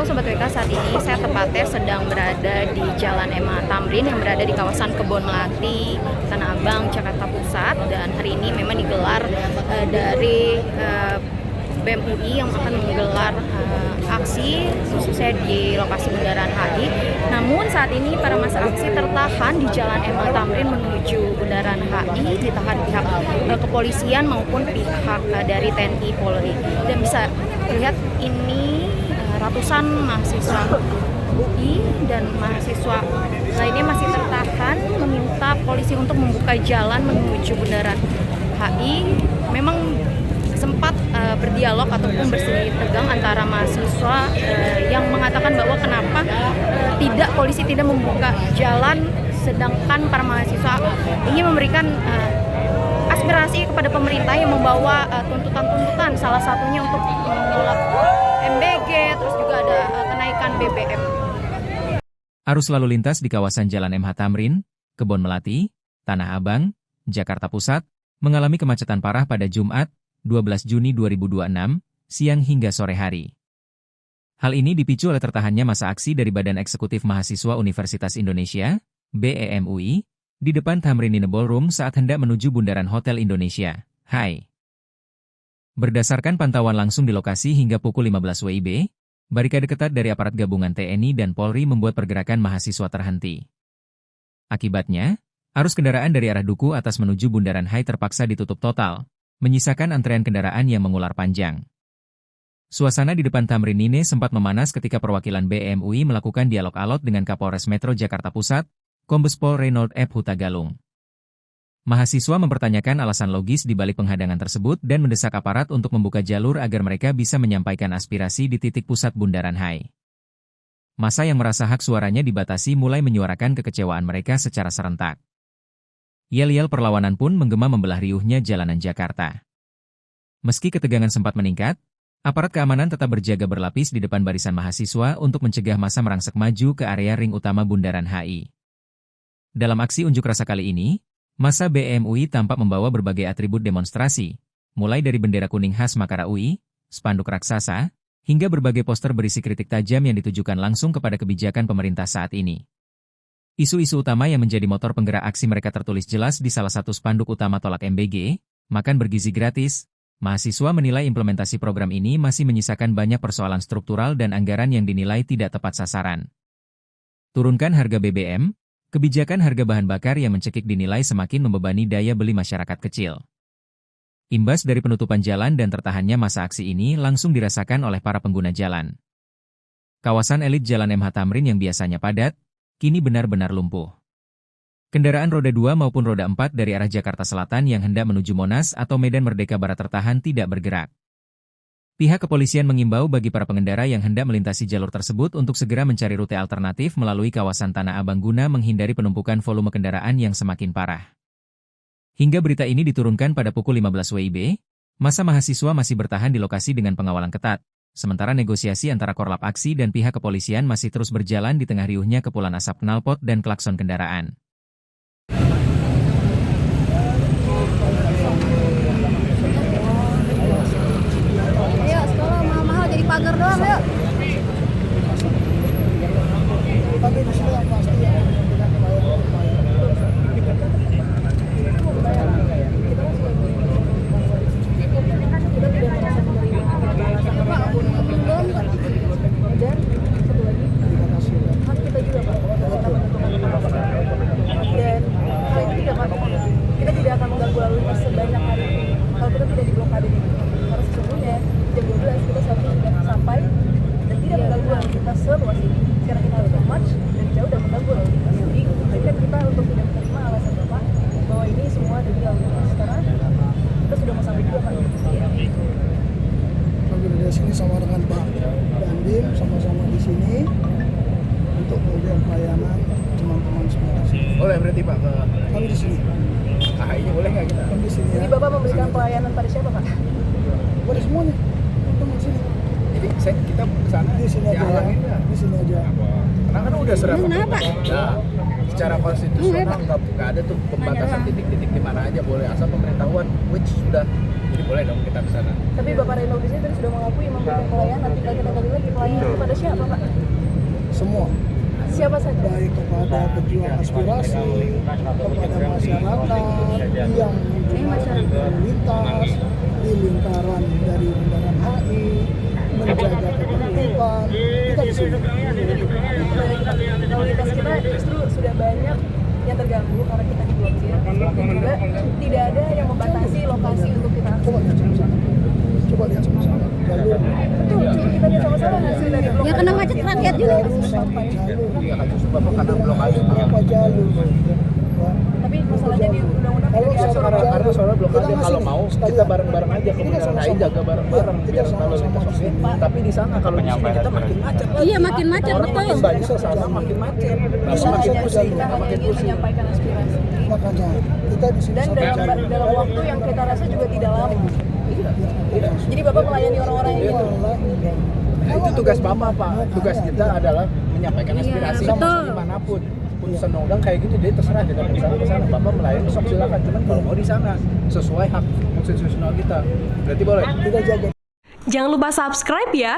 Sobat WK, saat ini saya tepatnya sedang berada di Jalan MH Tamrin yang berada di kawasan Kebon Melati, Tanah Abang, Jakarta Pusat. Dan hari ini memang digelar dari BEM UI yang akan menggelar aksi khususnya di lokasi Bundaran HI. Namun saat ini para massa aksi tertahan di Jalan MH Tamrin menuju Bundaran HI, ditahan pihak kepolisian maupun pihak dari TNI Polri. Dan bisa dilihat ini ratusan mahasiswa UI dan mahasiswa lainnya masih tertahan meminta polisi untuk membuka jalan menuju Bundaran HI. Memang sempat berdialog ataupun bersemi tegang antara mahasiswa yang mengatakan bahwa kenapa polisi tidak membuka jalan, sedangkan para mahasiswa ingin memberikan aspirasi kepada pemerintah yang membawa tuntutan-tuntutan, salah satunya untuk menolak MBG, terus juga ada kenaikan BBM. Arus lalu lintas di kawasan Jalan MH Tamrin, Kebon Melati, Tanah Abang, Jakarta Pusat, mengalami kemacetan parah pada Jumat, 12 Juni 2026, siang hingga sore hari. Hal ini dipicu oleh tertahannya massa aksi dari Badan Eksekutif Mahasiswa Universitas Indonesia, BEM-UI, di depan Tamrin Inner Ballroom saat hendak menuju Bundaran Hotel Indonesia, HI. Berdasarkan pantauan langsung di lokasi hingga pukul 15 WIB, barikade ketat dari aparat gabungan TNI dan Polri membuat pergerakan mahasiswa terhenti. Akibatnya, arus kendaraan dari arah Duku Atas menuju Bundaran HI terpaksa ditutup total, menyisakan antrean kendaraan yang mengular panjang. Suasana di depan Tamrin ini sempat memanas ketika perwakilan BEM-UI melakukan dialog alot dengan Kapolres Metro Jakarta Pusat, Kombes Pol Reynold F. Huta Galung. Mahasiswa mempertanyakan alasan logis di balik penghadangan tersebut dan mendesak aparat untuk membuka jalur agar mereka bisa menyampaikan aspirasi di titik pusat Bundaran HI. Massa yang merasa hak suaranya dibatasi mulai menyuarakan kekecewaan mereka secara serentak. Yel-yel perlawanan pun menggema membelah riuhnya jalanan Jakarta. Meski ketegangan sempat meningkat, aparat keamanan tetap berjaga berlapis di depan barisan mahasiswa untuk mencegah massa merangsek maju ke area ring utama Bundaran HI. Dalam aksi unjuk rasa kali ini, massa BEM-UI tampak membawa berbagai atribut demonstrasi, mulai dari bendera kuning khas Makara UI, spanduk raksasa, hingga berbagai poster berisi kritik tajam yang ditujukan langsung kepada kebijakan pemerintah saat ini. Isu-isu utama yang menjadi motor penggerak aksi mereka tertulis jelas di salah satu spanduk utama tolak MBG, makan bergizi gratis. Mahasiswa menilai implementasi program ini masih menyisakan banyak persoalan struktural dan anggaran yang dinilai tidak tepat sasaran. Turunkan harga BBM, kebijakan harga bahan bakar yang mencekik dinilai semakin membebani daya beli masyarakat kecil. Imbas dari penutupan jalan dan tertahannya massa aksi ini langsung dirasakan oleh para pengguna jalan. Kawasan elit Jalan MH Tamrin yang biasanya padat, kini benar-benar lumpuh. Kendaraan roda 2 maupun roda 4 dari arah Jakarta Selatan yang hendak menuju Monas atau Medan Merdeka Barat tertahan tidak bergerak. Pihak kepolisian mengimbau bagi para pengendara yang hendak melintasi jalur tersebut untuk segera mencari rute alternatif melalui kawasan Tanah Abang guna menghindari penumpukan volume kendaraan yang semakin parah. Hingga berita ini diturunkan pada pukul 15 WIB, massa mahasiswa masih bertahan di lokasi dengan pengawalan ketat. Sementara negosiasi antara korlap aksi dan pihak kepolisian masih terus berjalan di tengah riuhnya kepulan asap knalpot dan klakson kendaraan. Ayo, sekolah mahal-mahal jadi pagar doang, yuk. Tapi di sini yang pasti ya. Kita tidak akan mengganggu lalu lintas sebanyak hari ini kalau kita tidak diblokade ini. Karena sesungguhnya jam 12 kita seharusnya sudah sampai dan tidak mengganggu lalu lintas seluas ini. Sekarang kita harus march dan jauh dan mengganggu lalu lintas. Jadi kan kita untuk tidak menerima alasan Bapak bahwa ini semua dari lalu lintas karena kita sudah mau sampai juga Pak. Kami dari sini sama dengan Pak Dandim sama-sama di sini untuk memberikan pelayanan teman-teman semua. Boleh berarti Pak ke Kami di sini. KHI-nya boleh nggak kita? Kami di sini. Jadi Bapak memberikan pelayanan pada siapa Pak? Pada semuanya. Teman di sini. Jadi kita ke sana Di sini aja. dihalangin nggak? Di sini aja. Karena kan udah serah Kenapa? Nah, secara konstitusional nggak ada tuh pembatasan titik-titik di mana aja boleh asal pemberitahuan which sudah jadi boleh dong kita ke sana. Tapi Bapak Reno di sini tadi sudah mengakui memberikan pelayanan, tinggal kita kali lagi pelayanan kepada siapa Pak? Semua, Siapa saja? baik kepada pejuang aspirasi, kepada masyarakat yang lalu lintas di lingkaran dari Bundaran HI, menjaga ketertiban, kita di sini. Lalu lintas kita justru sudah banyak yang terganggu karena kita diblokir dan juga tidak ada yang membatasi lokasi untuk kita aksi. Coba lihat sama-sama. Coba lihat sama-sama. Jalur Betul, coba kita lihat sama-sama hasil dari blokade. Ya kena macet rakyat juga. baru satu jalur. Iya kan justru Bapak karena blokade. Berapa jalur? Ya. Tapi masalahnya di undang-undang Kalau tidak diatur. Karena soalnya blokade Kita kalau masih mau sekalian. kita bareng-bareng aja ke Kita Bundaran HI sama-sama. jaga bareng-bareng Iya, biar kita kalau sama-sama lintas di sini. oke. Tapi di sana kalau di sini kita makin macet. Iya makin macet Orang betul. makin banyak ke sana makin macet. Masalahnya pusing. kita hanya ingin menyampaikan aspirasi Makanya kita di sini dan satu jalur. dalam waktu yang kita rasa juga tidak lama. Jadi Bapak melayani orang-orang yang gitu. Nah, itu tugas Bapak, Pak. Tugas kita adalah menyampaikan aspirasi betul. dimanapun. Putusan undang kayak gitu, jadi terserah kita ke sana. Bapak melayani, sok silakan. Cuman kalau mau di sana sesuai hak konstitusional kita, berarti boleh. Kita jaga. Jangan lupa subscribe ya.